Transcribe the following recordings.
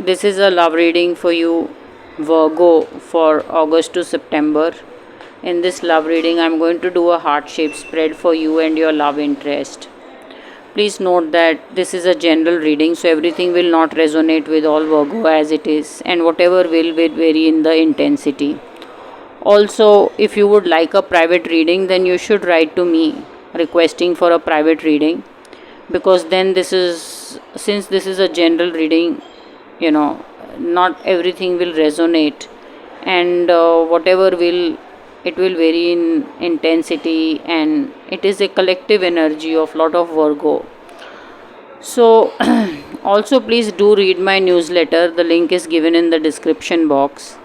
This is a love reading for you, Virgo, for August to September. In this love reading, I'm going to do a heart shaped spread for you and your love interest. Please note that this is a general reading, so everything will not resonate with all Virgo as it is, and whatever will vary in the intensity. Also, if you would like a private reading, then you should write to me requesting for a private reading, because then since this is a general reading, you know, not everything will resonate, and whatever will vary in intensity, and it is a collective energy of lot of Virgo. So also please do read my newsletter. The link is given in the description box.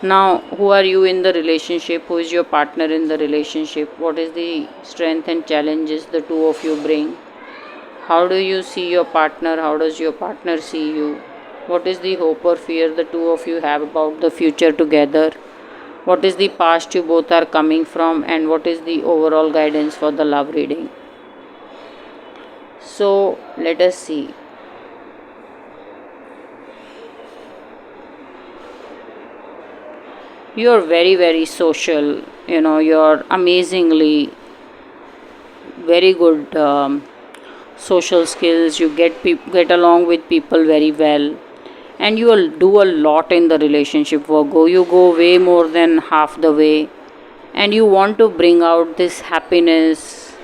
Now, who are you in the relationship? Who is your partner in the relationship? What is the strength and challenges the two of you bring? How do you see your partner? How does your partner see you? What is the hope or fear the two of you have about the future together? What is the past you both are coming from, and what is the overall guidance for the love reading? So, let us see. You're very, very social. You're amazingly very good social skills. You get along with people very well, and you will do a lot in the relationship, Virgo. You go way more than half the way, and you want to bring out this happiness,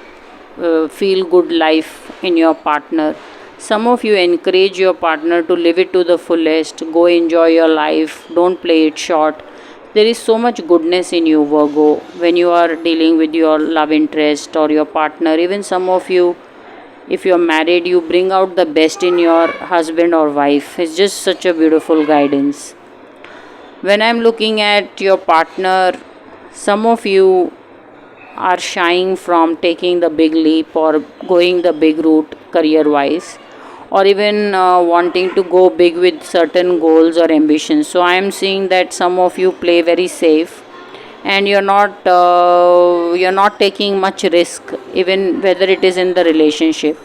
feel good life in your partner. Some of you encourage your partner to live it to the fullest. Go enjoy your life, don't play it short. There is so much goodness in you, Virgo, when you are dealing with your love interest or your partner. Even some of you, if you're married, you bring out the best in your husband or wife. It's just such a beautiful guidance. When I'm looking at your partner, some of you are shying from taking the big leap or going the big route career wise, or even wanting to go big with certain goals or ambitions. So I am seeing that some of you play very safe, and you're not taking much risk, even whether it is in the relationship.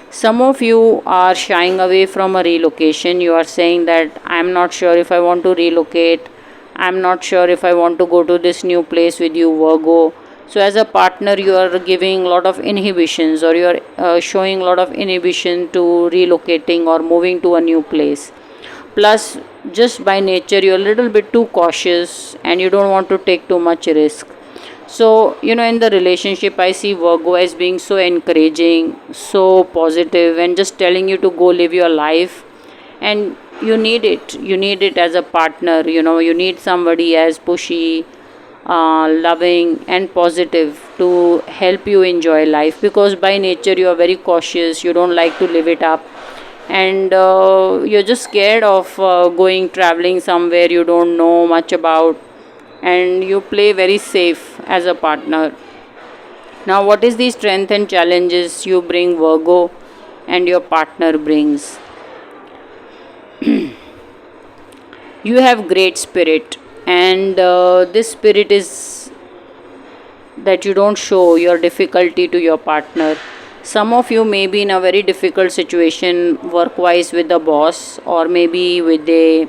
Some of you are shying away from a relocation. You are saying that I'm not sure if I want to relocate, I'm not sure if I want to go to this new place with you, Virgo. So as a partner, you are giving a lot of inhibitions, or you are showing a lot of inhibition to relocating or moving to a new place. Plus, just by nature, you're a little bit too cautious, and you don't want to take too much risk. So, in the relationship, I see Virgo as being so encouraging, so positive, and just telling you to go live your life. And you need it. You need it as a partner. You need somebody as pushy, loving, and positive to help you enjoy life, because by nature you are very cautious. You don't like to live it up, and you're just scared of going traveling somewhere you don't know much about, and you play very safe as a partner. Now, what is the strength and challenges you bring, Virgo, and your partner brings? You have great spirit, and this spirit is that you don't show your difficulty to your partner. Some of you may be in a very difficult situation work wise with the boss, or maybe with a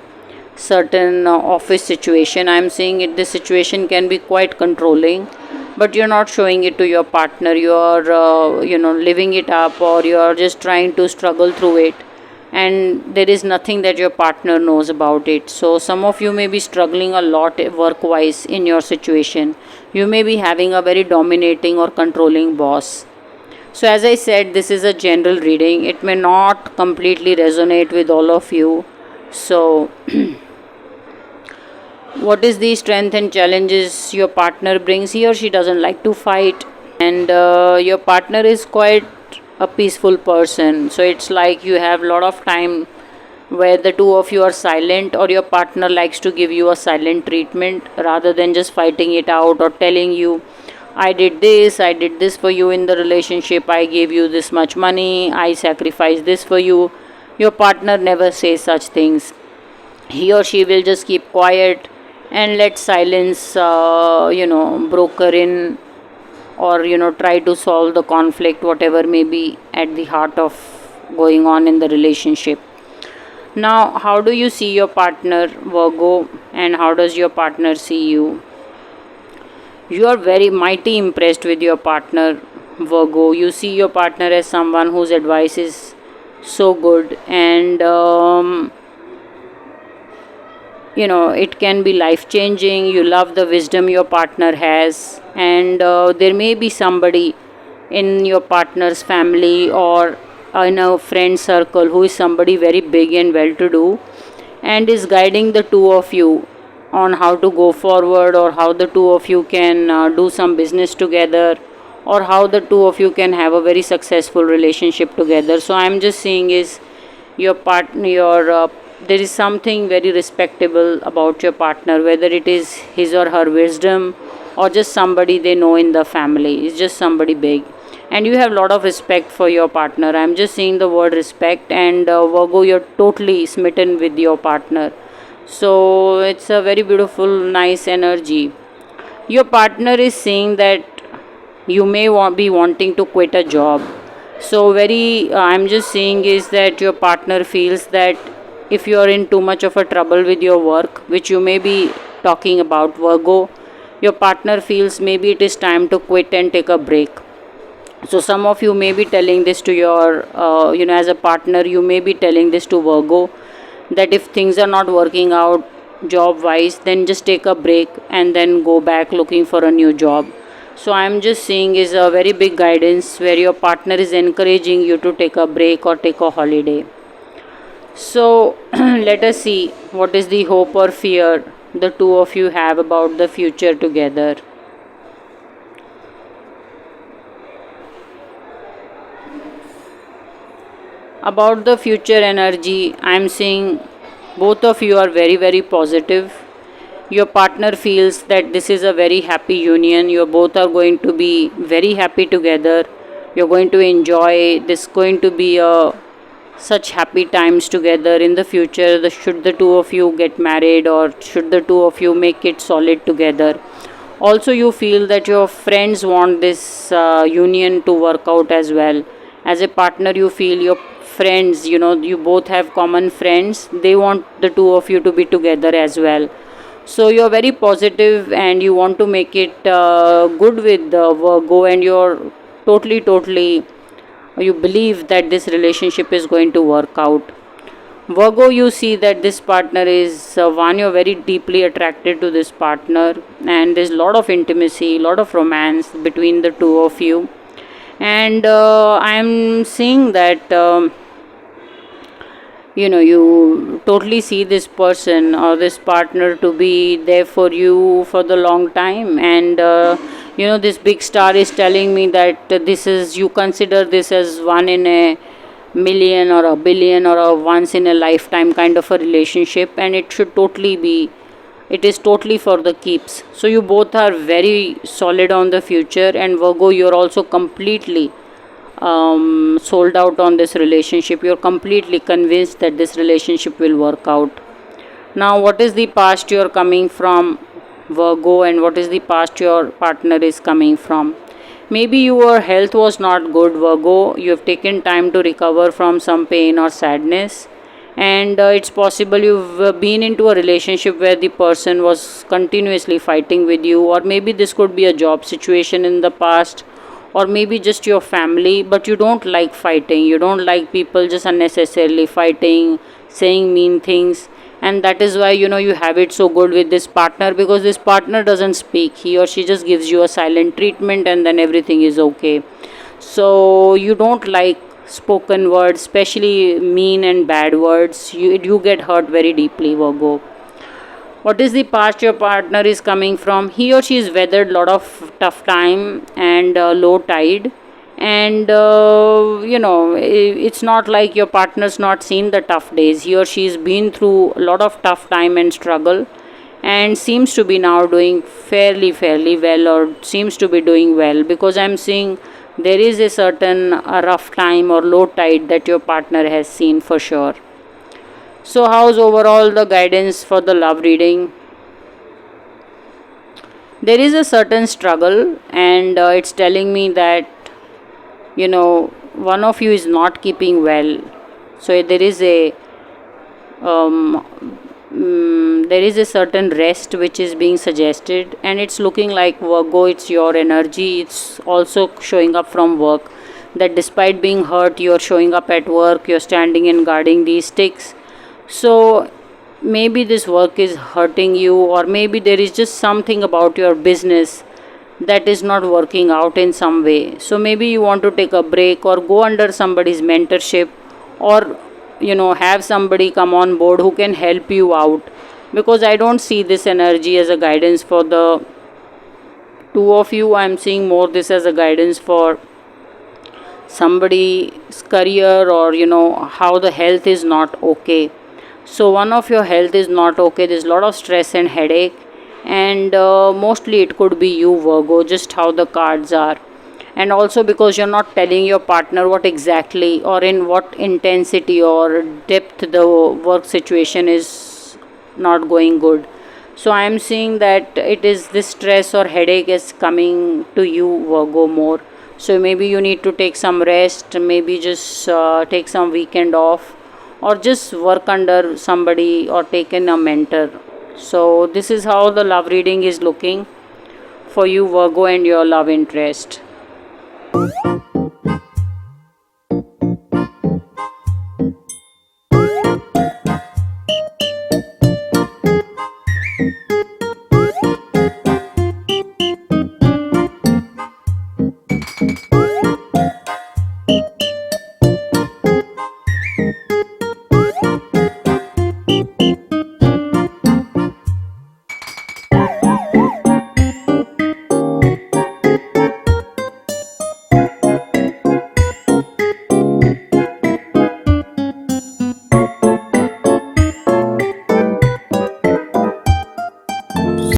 certain office situation. I'm seeing it, this situation can be quite controlling, but you're not showing it to your partner. You're living it up, or you're just trying to struggle through it, and there is nothing that your partner knows about it. So some of you may be struggling a lot work wise in your situation. You may be having a very dominating or controlling boss. So as I said, this is a general reading. It may not completely resonate with all of you. So what is the strength and challenges your partner brings? He or she doesn't like to fight, and your partner is quite a peaceful person. So it's like you have a lot of time where the two of you are silent, or your partner likes to give you a silent treatment rather than just fighting it out or telling you, I did this for you in the relationship, I gave you this much money, I sacrificed this for you. Your partner never says such things. He or she will just keep quiet and let silence broker in, or try to solve the conflict, whatever may be at the heart of going on in the relationship. Now, how do you see your partner, Virgo, and how does your partner see you? You are very mighty impressed with your partner, Virgo. You see your partner as someone whose advice is so good, and it can be life changing. You love the wisdom your partner has, and there may be somebody in your partner's family or in a friend circle who is somebody very big and well to do and is guiding the two of you on how to go forward, or how the two of you can do some business together, or how the two of you can have a very successful relationship together. So I'm just saying is your partner, your there is something very respectable about your partner, whether it is his or her wisdom or just somebody they know in the family. It's just somebody big, and you have a lot of respect for your partner. I'm just saying the word respect, and Virgo, you're totally smitten with your partner. So it's a very beautiful, nice energy. Your partner is saying that you may be wanting to quit a job. So very I'm just saying is that your partner feels that if you are in too much of a trouble with your work, which you may be talking about, Virgo, your partner feels maybe it is time to quit and take a break. So some of you may be telling this to your as a partner, you may be telling this to Virgo, that if things are not working out job wise, then just take a break and then go back looking for a new job. So I'm just saying is a very big guidance where your partner is encouraging you to take a break or take a holiday. So let us see what is the hope or fear the two of you have about the future together. About the future energy, I'm seeing both of you are very, very positive. Your partner feels that this is a very happy union. You both are going to be very happy together. You're going to enjoy this, going to be a such happy times together in the future. Should the two of you get married, or should the two of you make it solid together. Also, you feel that your friends want this union to work out as well. As a partner, you feel your friends, you both have common friends, they want the two of you to be together as well. So you're very positive and you want to make it good with Virgo, and you're totally you believe that this relationship is going to work out. Virgo, you see that this partner is one, you're very deeply attracted to this partner, and there's a lot of intimacy, a lot of romance between the two of you. And I'm seeing that you totally see this person or this partner to be there for you for the long time. And this big star is telling me that this is, you consider this as one in a million or a billion or a once in a lifetime kind of a relationship, and it is totally for the keeps. So you both are very solid on the future, and Virgo, you're also completely sold out on this relationship. You're completely convinced that this relationship will work out. Now, what is the past you're coming from, Virgo, and what is the past your partner is coming from? Maybe your health was not good, Virgo. You have taken time to recover from some pain or sadness, and it's possible you've been into a relationship where the person was continuously fighting with you, or maybe this could be a job situation in the past, or maybe just your family. But you don't like fighting, you don't like people just unnecessarily fighting, saying mean things, and that is why you have it so good with this partner, because this partner doesn't speak, he or she just gives you a silent treatment and then everything is okay. So you don't like spoken words, especially mean and bad words. You get hurt very deeply, Virgo. What is the past your partner is coming from? He or she has weathered a lot of tough time and low tide, and it's not like your partner's not seen the tough days. He or she's been through a lot of tough time and struggle, and seems to be now doing fairly well, or seems to be doing well, because I'm seeing there is a certain rough time or low tide that your partner has seen for sure. So how's overall the guidance for the love reading? There is a certain struggle, and it's telling me that one of you is not keeping well. So there is a um, there is a certain rest which is being suggested, and it's looking like Virgo, it's your energy. It's also showing up from work, that despite being hurt, you're showing up at work, you're standing and guarding these sticks. So maybe this work is hurting you, or maybe there is just something about your business that is not working out in some way. So maybe you want to take a break or go under somebody's mentorship, or have somebody come on board who can help you out, because I don't see this energy as a guidance for the two of you. I'm seeing more this as a guidance for somebody's career, or how the health is not okay. So one of your health is not okay, there's a lot of stress and headache, and mostly it could be you, Virgo, just how the cards are. And also because you're not telling your partner what exactly or in what intensity or depth the work situation is not going good. So I am seeing that it is this stress or headache is coming to you, Virgo, more. So maybe you need to take some rest, maybe just take some weekend off, or just work under somebody or take in a mentor. So this is how the love reading is looking for you, Virgo, and your love interest.